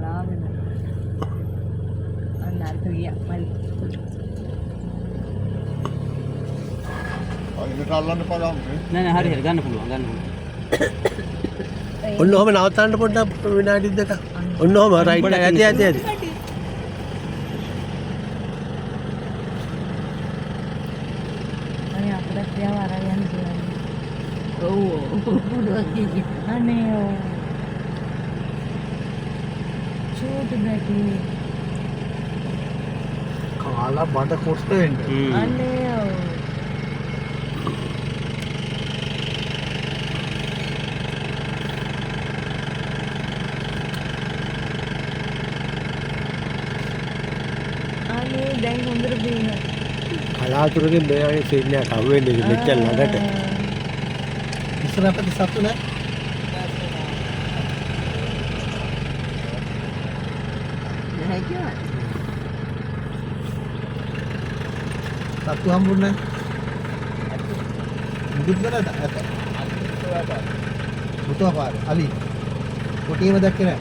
බලාගෙන අන්න අර්ථ ගියා මල් අයිනට අල්ලන්න පදාම් නෑ හරි හරි ගන්න පුළුවන් ගන්න පුළුවන්. ඔන්න ඔහම නවත්තන්න පොඩ්ඩක් විනාඩි දෙකක්. ඔන්න ඔහම රයිට් ඇති ඇති ඇති. අනේ අපිට ක්‍රියාව අරගෙන ඉන්නේ ඔව් පුඩුවක් ගිහින් අනේ ඔව් චෝටු බැටි කාලා බඩ කොට්ට වෙන්න. අනේ ඔව් අනේ දැන් හොඳට බීන කලාතුරකින් මේ වගේ සීන් එකක් අහු වෙන්නේ මෙච්චර ළඟට. ඉස්සර අපිට සතු නෑ. නැහැ කියලා සතු හම්බුන්නේ නෑ. මුදුත් නේද? මුතුවා පාර. අලි. කොටියම දැක්කේ නෑ.